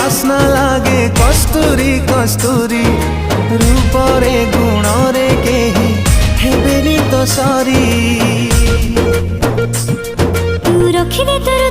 बास्ना लागे कस्तूरी कस्तूरी रूपरे गुणरे केही हेबेनी तो सारी तू रखिदे तोर